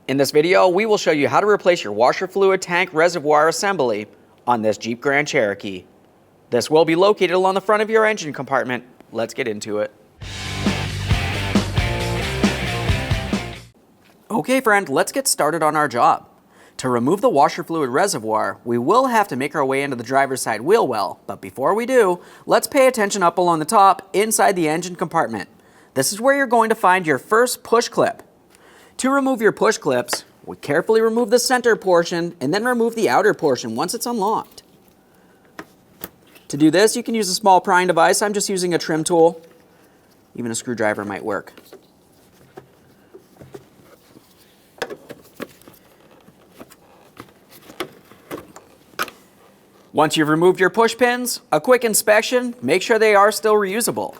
In this video, we will show you how to replace your washer fluid tank reservoir assembly on this Jeep Grand Cherokee. This will be located along the front of your engine compartment. Let's get into it. Okay friend, let's get started on our job. To remove the washer fluid reservoir, we will have to make our way into the driver's side wheel well, but before we do, let's pay attention up along the top inside the engine compartment. This is where you're going to find your first push clip. To remove your push clips, we carefully remove the center portion and then remove the outer portion once it's unlocked. To do this, you can use a small prying device. I'm just using a trim tool. Even a screwdriver might work. Once you've removed your push pins, a quick inspection, make sure they are still reusable.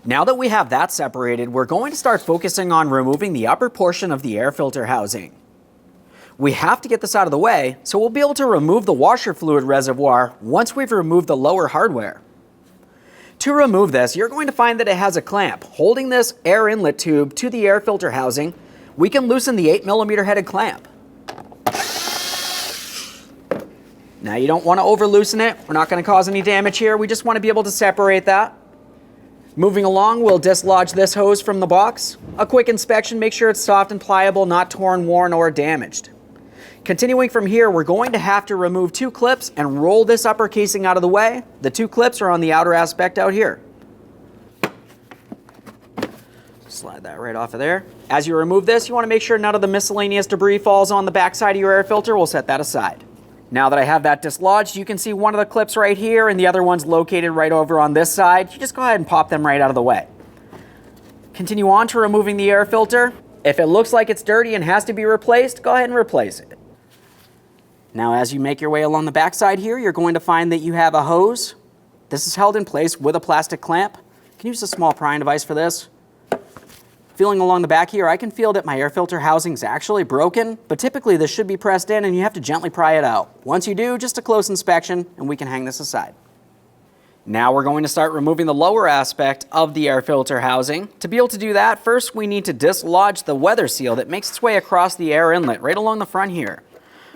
Now that we have that separated, we're going to start focusing on removing the upper portion of the air filter housing. We have to get this out of the way, so we'll be able to remove the washer fluid reservoir once we've removed the lower hardware. To remove this, you're going to find that it has a clamp holding this air inlet tube to the air filter housing. We can loosen the 8mm headed clamp. Now you don't want to over loosen it. We're not going to cause any damage here. We just want to be able to separate that. Moving along, we'll dislodge this hose from the box. A quick inspection, make sure it's soft and pliable, not torn, worn, or damaged. Continuing from here, we're going to have to remove two clips and roll this upper casing out of the way. The two clips are on the outer aspect out here. Slide that right off of there. As you remove this, you want to make sure none of the miscellaneous debris falls on the back side of your air filter. We'll set that aside. Now that I have that dislodged, you can see one of the clips right here and the other one's located right over on this side. You just go ahead and pop them right out of the way. Continue on to removing the air filter. If it looks like it's dirty and has to be replaced, go ahead and replace it. Now as you make your way along the back side here, you're going to find that you have a hose. This is held in place with a plastic clamp. You can use a small prying device for this. Feeling along the back here, I can feel that my air filter housing is actually broken, but typically this should be pressed in and you have to gently pry it out. Once you do, just a close inspection and we can hang this aside. Now we're going to start removing the lower aspect of the air filter housing. To be able to do that, first we need to dislodge the weather seal that makes its way across the air inlet right along the front here.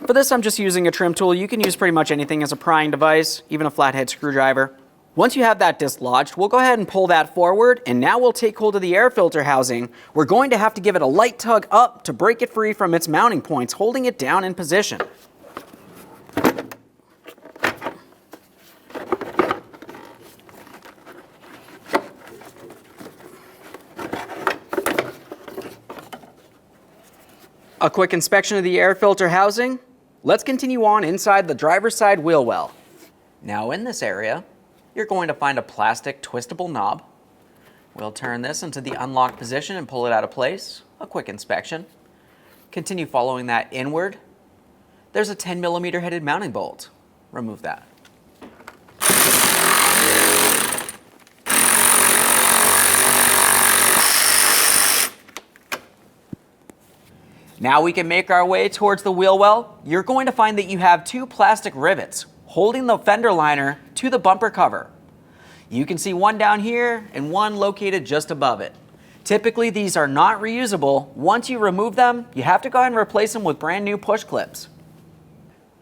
For this, I'm just using a trim tool. You can use pretty much anything as a prying device, even a flathead screwdriver. Once you have that dislodged, we'll go ahead and pull that forward, and now we'll take hold of the air filter housing. We're going to have to give it a light tug up to break it free from its mounting points, holding it down in position. A quick inspection of the air filter housing. Let's continue on inside the driver's side wheel well. Now in this area, you're going to find a plastic twistable knob. We'll turn this into the unlocked position and pull it out of place. A quick inspection. Continue following that inward. There's a 10mm headed mounting bolt. Remove that. Now we can make our way towards the wheel well. You're going to find that you have two plastic rivets holding the fender liner to the bumper cover. You can see one down here and one located just above it. Typically these are not reusable. Once you remove them, you have to go ahead and replace them with brand new push clips.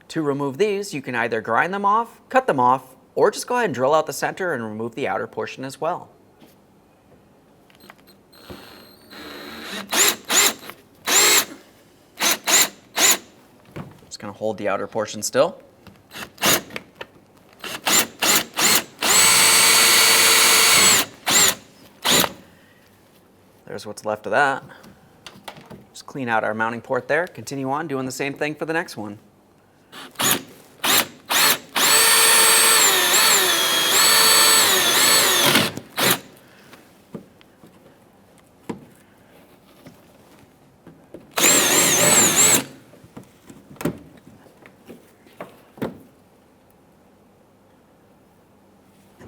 To remove these, you can either grind them off, cut them off, or just go ahead and drill out the center and remove the outer portion as well. Just gonna hold the outer portion still. There's what's left of that. Just clean out our mounting port there. Continue on doing the same thing for the next one.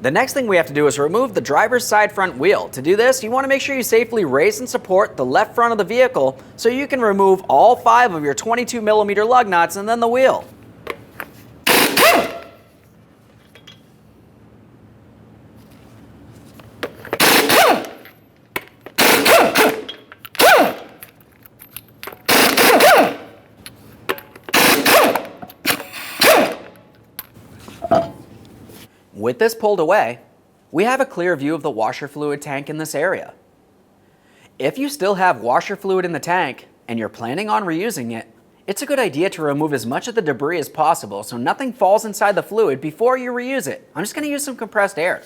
The next thing we have to do is remove the driver's side front wheel. To do this, you want to make sure you safely raise and support the left front of the vehicle so you can remove all 5 of your 22mm lug nuts and then the wheel. With this pulled away, we have a clear view of the washer fluid tank in this area. If you still have washer fluid in the tank and you're planning on reusing it, it's a good idea to remove as much of the debris as possible so nothing falls inside the fluid before you reuse it. I'm just going to use some compressed air.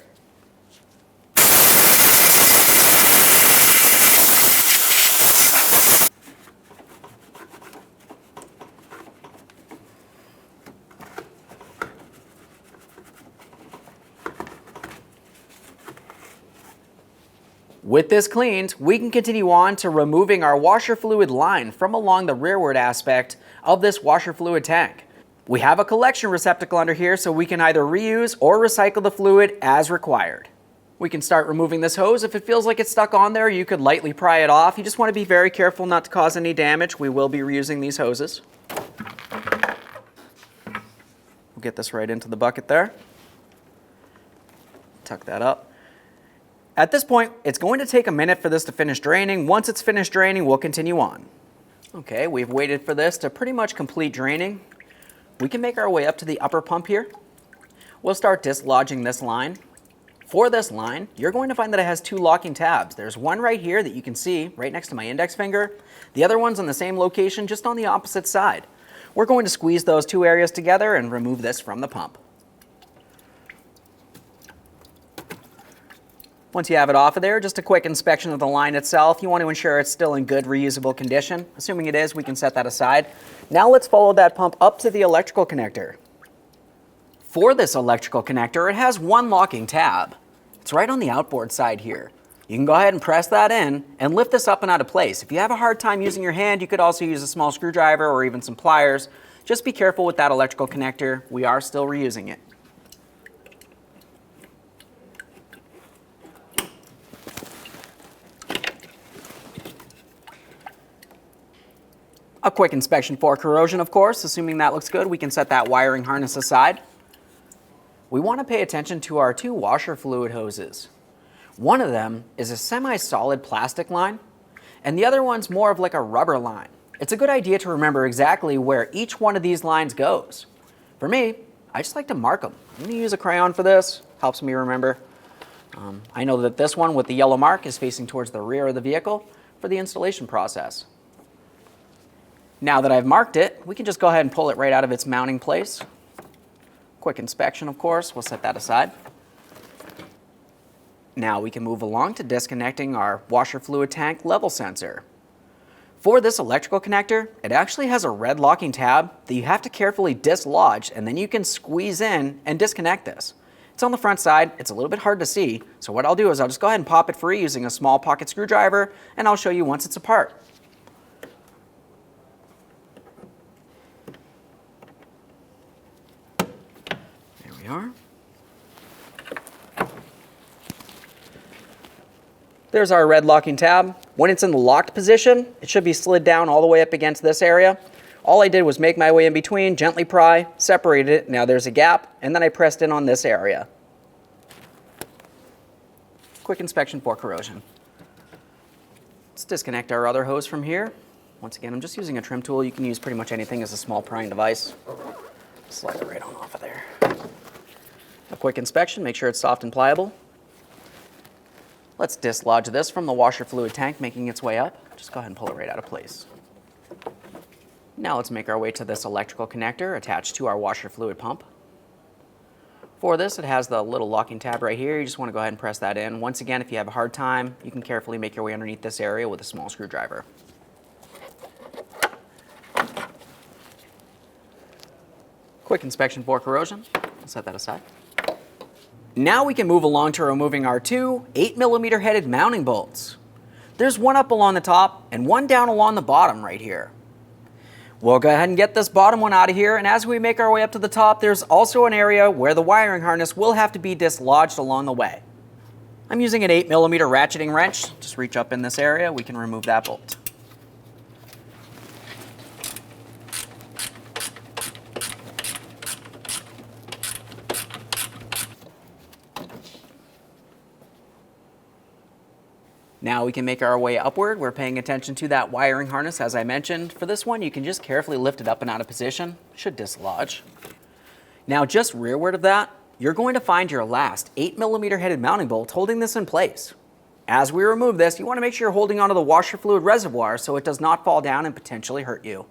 With this cleaned, we can continue on to removing our washer fluid line from along the rearward aspect of this washer fluid tank. We have a collection receptacle under here so we can either reuse or recycle the fluid as required. We can start removing this hose. If it feels like it's stuck on there, you could lightly pry it off. You just want to be very careful not to cause any damage. We will be reusing these hoses. We'll get this right into the bucket there. Tuck that up. At this point, it's going to take a minute for this to finish draining. Once it's finished draining, we'll continue on. Okay, we've waited for this to pretty much complete draining. We can make our way up to the upper pump here. We'll start dislodging this line. For this line, you're going to find that it has two locking tabs. There's one right here that you can see right next to my index finger. The other one's on the same location, just on the opposite side. We're going to squeeze those two areas together and remove this from the pump. Once you have it off of there, just a quick inspection of the line itself. You want to ensure it's still in good reusable condition. Assuming it is, we can set that aside. Now let's follow that pump up to the electrical connector. For this electrical connector, it has one locking tab. It's right on the outboard side here. You can go ahead and press that in and lift this up and out of place. If you have a hard time using your hand, you could also use a small screwdriver or even some pliers. Just be careful with that electrical connector. We are still reusing it. A quick inspection for corrosion, of course. Assuming that looks good, we can set that wiring harness aside. We want to pay attention to our two washer fluid hoses. One of them is a semi-solid plastic line, and the other one's more of like a rubber line. It's a good idea to remember exactly where each one of these lines goes. For me, I just like to mark them. I'm going to use a crayon for this. Helps me remember. I know that this one with the yellow mark is facing towards the rear of the vehicle for the installation process. Now that I've marked it, we can just go ahead and pull it right out of its mounting place. Quick inspection, of course. We'll set that aside. Now we can move along to disconnecting our washer fluid tank level sensor. For this electrical connector, it actually has a red locking tab that you have to carefully dislodge, and then you can squeeze in and disconnect this. It's on the front side. It's a little bit hard to see, so what I'll do is I'll just go ahead and pop it free using a small pocket screwdriver, and I'll show you once it's apart. Are. There's our red locking tab. When it's in the locked position, it should be slid down all the way up against this area. All I did was make my way in between, gently pry, separated it. Now there's a gap, and then I pressed in on this area. Quick inspection for corrosion. Let's disconnect our other hose from here. Once again, I'm just using a trim tool. You can use pretty much anything as a small prying device. Slide it right on off of there. A quick inspection, make sure it's soft and pliable. Let's dislodge this from the washer fluid tank making its way up. Just go ahead and pull it right out of place. Now let's make our way to this electrical connector attached to our washer fluid pump. For this, it has the little locking tab right here. You just want to go ahead and press that in. Once again, if you have a hard time, you can carefully make your way underneath this area with a small screwdriver. Quick inspection for corrosion. I'll set that aside. Now we can move along to removing our two 8mm headed mounting bolts. There's one up along the top and one down along the bottom right here. We'll go ahead and get this bottom one out of here, and as we make our way up to the top, there's also an area where the wiring harness will have to be dislodged along the way. I'm using an 8mm ratcheting wrench. Just reach up in this area, we can remove that bolt. Now we can make our way upward. We're paying attention to that wiring harness as I mentioned. For this one, you can just carefully lift it up and out of position. It should dislodge. Now just rearward of that, you're going to find your last 8mm headed mounting bolt holding this in place. As we remove this, you want to make sure you're holding onto the washer fluid reservoir so it does not fall down and potentially hurt you.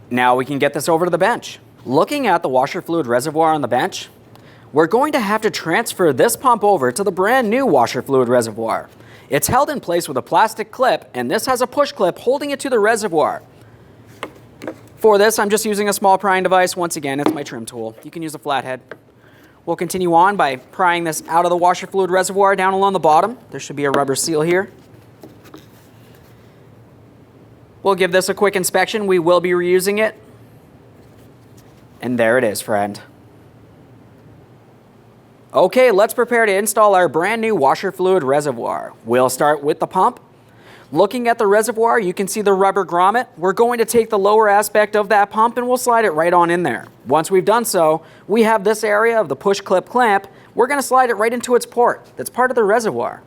Now we can get this over to the bench. Looking at the washer fluid reservoir on the bench, we're going to have to transfer this pump over to the brand new washer fluid reservoir. It's held in place with a plastic clip, and this has a push clip holding it to the reservoir. For this, I'm just using a small prying device. Once again, it's my trim tool. You can use a flathead. We'll continue on by prying this out of the washer fluid reservoir down along the bottom. There should be a rubber seal here. We'll give this a quick inspection. We will be reusing it. And there it is, friend. Okay, let's prepare to install our brand new washer fluid reservoir. We'll start with the pump. Looking at the reservoir, you can see the rubber grommet. We're going to take the lower aspect of that pump and we'll slide it right on in there. Once we've done so, we have this area of the push clip clamp. We're going to slide it right into its port. That's part of the reservoir.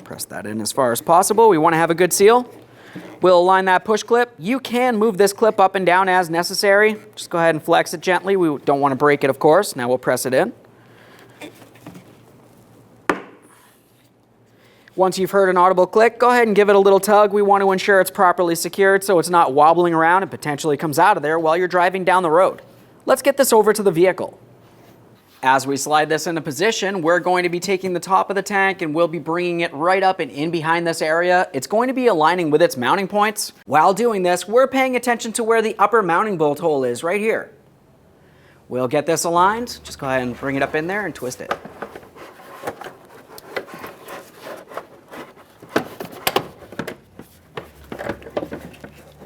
Press that in as far as possible. We want to have a good seal. We'll align that push clip. You can move this clip up and down as necessary. Just go ahead and flex it gently. We don't want to break it, of course. Now we'll press it in. Once you've heard an audible click, go ahead and give it a little tug. We want to ensure it's properly secured so it's not wobbling around and potentially comes out of there while you're driving down the road. Let's get this over to the vehicle. As we slide this into position, we're going to be taking the top of the tank and we'll be bringing it right up and in behind this area. It's going to be aligning with its mounting points. While doing this, we're paying attention to where the upper mounting bolt hole is right here. We'll get this aligned. Just go ahead and bring it up in there and twist it.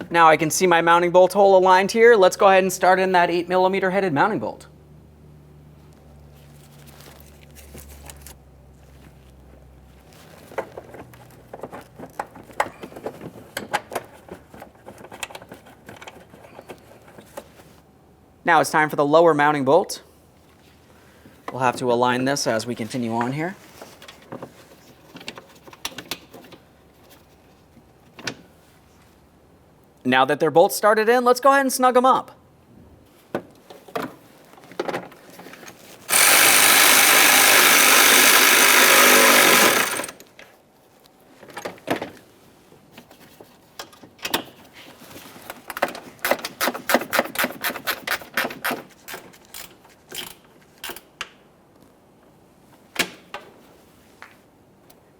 Now I can see my mounting bolt hole aligned here. Let's go ahead and start in that 8mm headed mounting bolt. Now it's time for the lower mounting bolt. We'll have to align this as we continue on here. Now that they're both started in, let's go ahead and snug them up.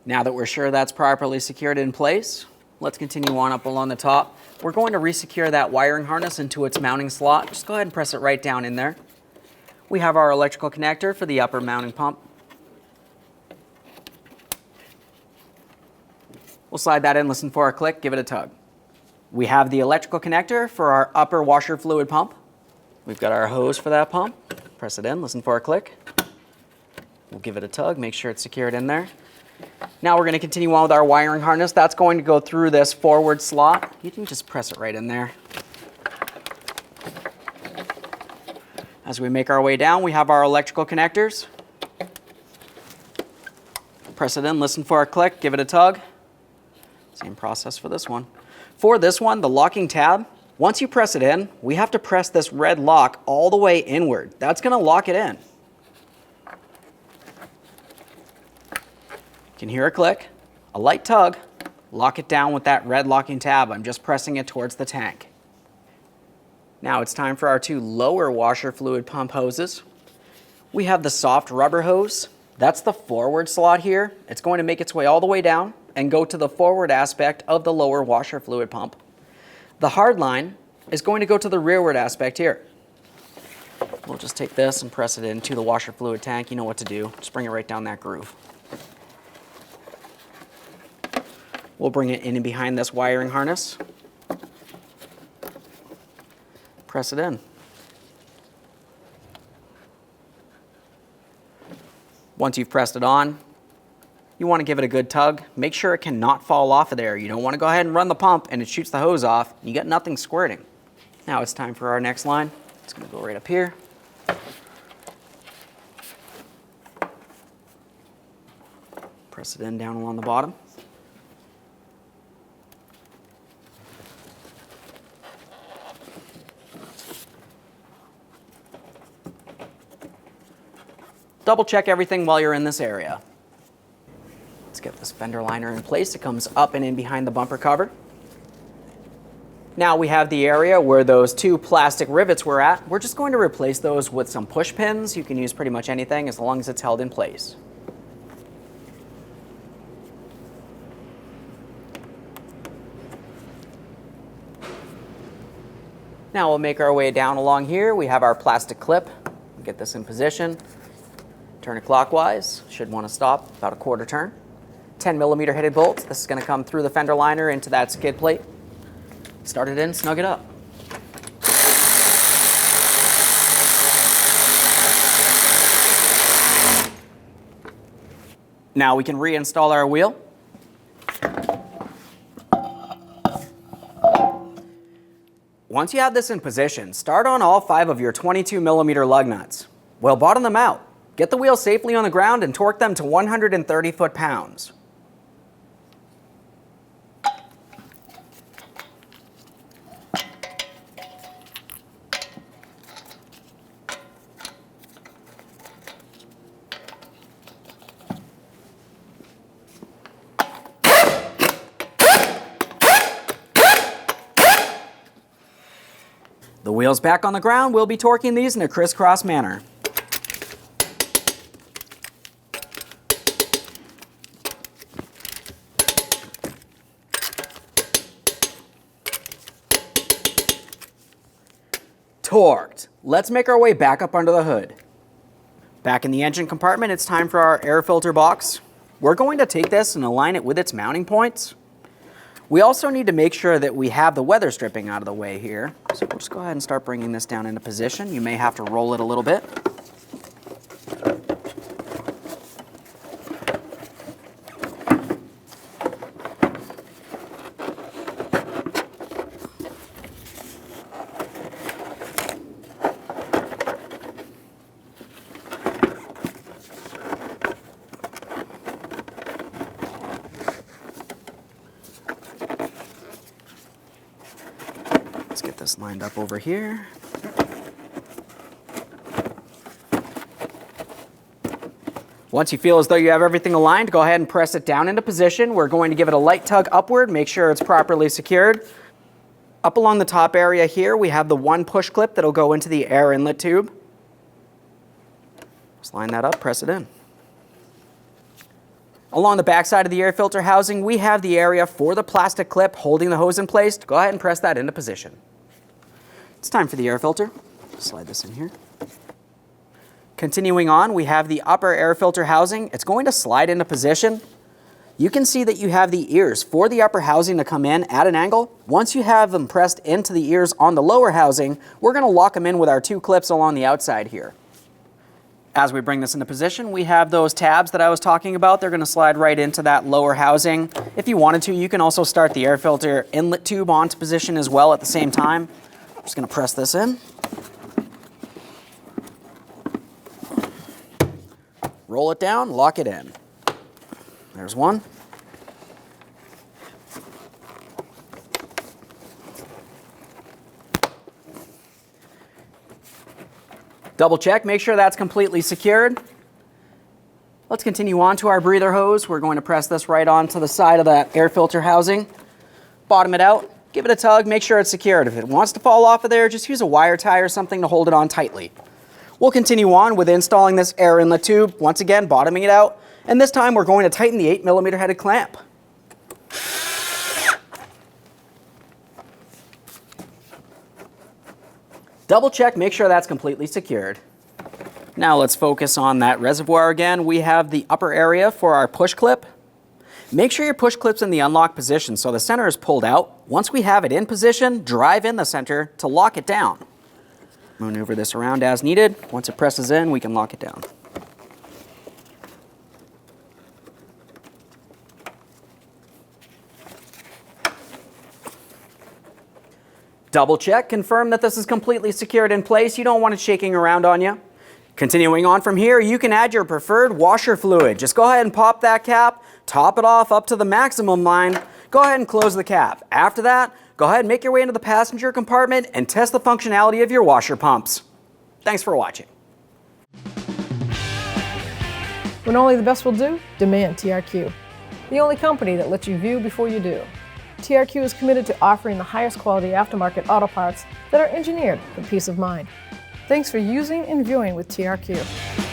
Now that we're sure that's properly secured in place, let's continue on up along the top. We're going to resecure that wiring harness into its mounting slot. Just go ahead and press it right down in there. We have our electrical connector for the upper mounting pump. We'll slide that in, listen for a click, give it a tug. We have the electrical connector for our upper washer fluid pump. We've got our hose for that pump. Press it in, listen for a click. We'll give it a tug, make sure it's secured in there. Now we're going to continue on with our wiring harness. That's going to go through this forward slot. You can just press it right in there. As we make our way down, we have our electrical connectors. Press it in, listen for a click, give it a tug. Same process for this one. For this one, the locking tab, once you press it in, we have to press this red lock all the way inward. That's going to lock it in. You can hear a click, a light tug, lock it down with that red locking tab. I'm just pressing it towards the tank. Now it's time for our two lower washer fluid pump hoses. We have the soft rubber hose. That's the forward slot here. It's going to make its way all the way down and go to the forward aspect of the lower washer fluid pump. The hard line is going to go to the rearward aspect here. We'll just take this and press it into the washer fluid tank. You know what to do. Just bring it right down that groove. We'll bring it in and behind this wiring harness. Press it in. Once you've pressed it on, you want to give it a good tug. Make sure it cannot fall off of there. You don't want to go ahead and run the pump and it shoots the hose off and you get nothing squirting. Now it's time for our next line. It's going to go right up here. Press it in down along the bottom. Double check everything while you're in this area. Let's get this fender liner in place. It comes up and in behind the bumper cover. Now we have the area where those two plastic rivets were at. We're just going to replace those with some push pins. You can use pretty much anything as long as it's held in place. Now we'll make our way down along here. We have our plastic clip. Get this in position. Turn it clockwise. Should want to stop about a quarter turn. 10mm headed bolts. This is going to come through the fender liner into that skid plate. Start it in, snug it up. Now we can reinstall our wheel. Once you have this in position, start on all 5 of your 22mm lug nuts. We'll bottom them out. Get the wheels safely on the ground and torque them to 130 foot-pounds. The wheels back on the ground, we'll be torquing these in a crisscross manner. Torqued. Let's make our way back up under the hood. Back in the engine compartment, it's time for our air filter box. We're going to take this and align it with its mounting points. We also need to make sure that we have the weather stripping out of the way here. So we'll just go ahead and start bringing this down into position. You may have to roll it a little bit. Let's get this lined up over here. Once you feel as though you have everything aligned, go ahead and press it down into position. We're going to give it a light tug upward, make sure it's properly secured. Up along the top area here, we have the one push clip that'll go into the air inlet tube. Just line that up, press it in. Along the back side of the air filter housing, we have the area for the plastic clip holding the hose in place. Go ahead and press that into position. It's time for the air filter. Slide this in here. Continuing on, we have the upper air filter housing. It's going to slide into position. You can see that you have the ears for the upper housing to come in at an angle. Once you have them pressed into the ears on the lower housing, we're going to lock them in with our two clips along the outside here. As we bring this into position, we have those tabs that I was talking about. They're going to slide right into that lower housing. If you wanted to, you can also start the air filter inlet tube onto position as well at the same time. I'm just going to press this in. Roll it down, lock it in. There's one. Double check, make sure that's completely secured. Let's continue on to our breather hose. We're going to press this right onto the side of that air filter housing. Bottom it out, give it a tug, make sure it's secured. If it wants to fall off of there, just use a wire tie or something to hold it on tightly. We'll continue on with installing this air inlet tube. Once again, bottoming it out. And this time we're going to tighten the 8mm headed clamp. Double check, make sure that's completely secured. Now let's focus on that reservoir again. We have the upper area for our push clip. Make sure your push clip's in the unlock position so the center is pulled out. Once we have it in position, drive in the center to lock it down. Maneuver this around as needed. Once it presses in, we can lock it down. Double check, confirm that this is completely secured in place. You don't want it shaking around on you. Continuing on from here, you can add your preferred washer fluid. Just go ahead and pop that cap, top it off up to the maximum line. Go ahead and close the cap. After that, go ahead and make your way into the passenger compartment and test the functionality of your washer pumps. Thanks for watching. When only the best will do, demand TRQ. The only company that lets you view before you do. TRQ is committed to offering the highest quality aftermarket auto parts that are engineered for peace of mind. Thanks for using and viewing with TRQ.